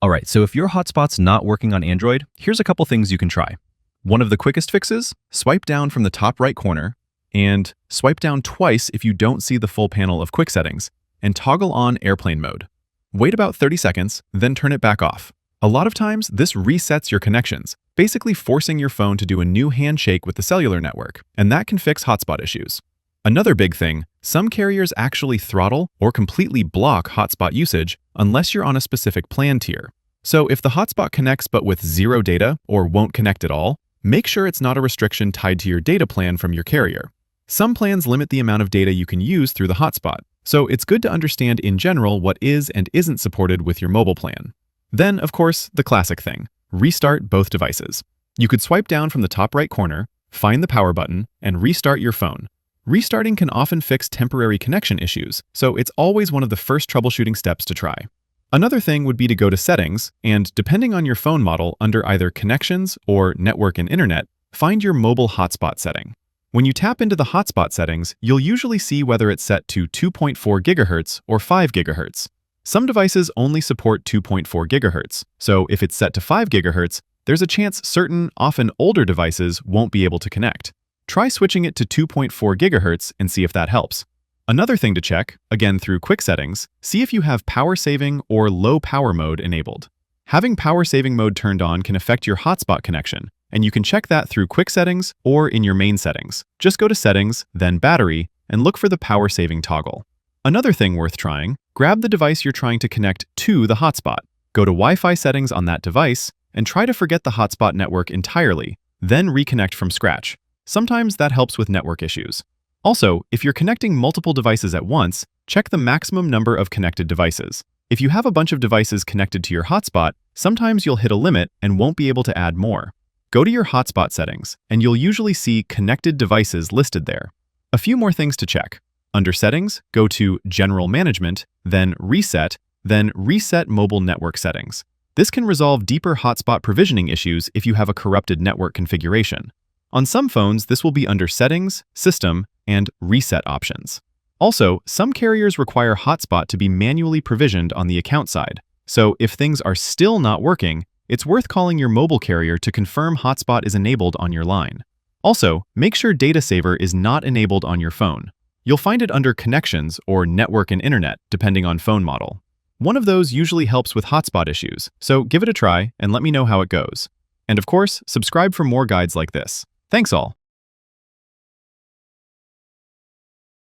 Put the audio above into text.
All right, so if your hotspot's not working on Android, here's a couple things you can try. One of the quickest fixes, swipe down from the top right corner and swipe down twice if you don't see the full panel of quick settings and toggle on airplane mode. Wait about 30 seconds, then turn it back off. A lot of times, this resets your connections, basically forcing your phone to do a new handshake with the cellular network, and that can fix hotspot issues. Another big thing, some carriers actually throttle or completely block hotspot usage unless you're on a specific plan tier. So if the hotspot connects but with zero data or won't connect at all, make sure it's not a restriction tied to your data plan from your carrier. Some plans limit the amount of data you can use through the hotspot, so it's good to understand in general what is and isn't supported with your mobile plan. Then, of course, the classic thing, restart both devices. You could swipe down from the top right corner, find the power button, and restart your phone. Restarting can often fix temporary connection issues, so it's always one of the first troubleshooting steps to try. Another thing would be to go to Settings, and depending on your phone model, under either Connections or Network and Internet, find your mobile hotspot setting. When you tap into the hotspot settings, you'll usually see whether it's set to 2.4 GHz or 5 GHz. Some devices only support 2.4 GHz, so if it's set to 5 GHz, there's a chance certain, often older devices won't be able to connect. Try switching it to 2.4 GHz and see if that helps. Another thing to check, again through quick settings, see if you have power saving or low power mode enabled. Having power saving mode turned on can affect your hotspot connection, and you can check that through quick settings or in your main settings. Just go to Settings, then Battery, and look for the power saving toggle. Another thing worth trying, grab the device you're trying to connect to the hotspot. Go to Wi-Fi settings on that device, and try to forget the hotspot network entirely, then reconnect from scratch. Sometimes that helps with network issues. Also, if you're connecting multiple devices at once, check the maximum number of connected devices. If you have a bunch of devices connected to your hotspot, sometimes you'll hit a limit and won't be able to add more. Go to your hotspot settings, and you'll usually see connected devices listed there. A few more things to check. Under Settings, go to General Management, then Reset Mobile Network Settings. This can resolve deeper hotspot provisioning issues if you have a corrupted network configuration. On some phones, this will be under Settings, System, and Reset options. Also, some carriers require hotspot to be manually provisioned on the account side. So if things are still not working, it's worth calling your mobile carrier to confirm hotspot is enabled on your line. Also, make sure Data Saver is not enabled on your phone. You'll find it under Connections or Network and Internet, depending on phone model. One of those usually helps with hotspot issues, so give it a try and let me know how it goes. And of course, subscribe for more guides like this. Thanks all!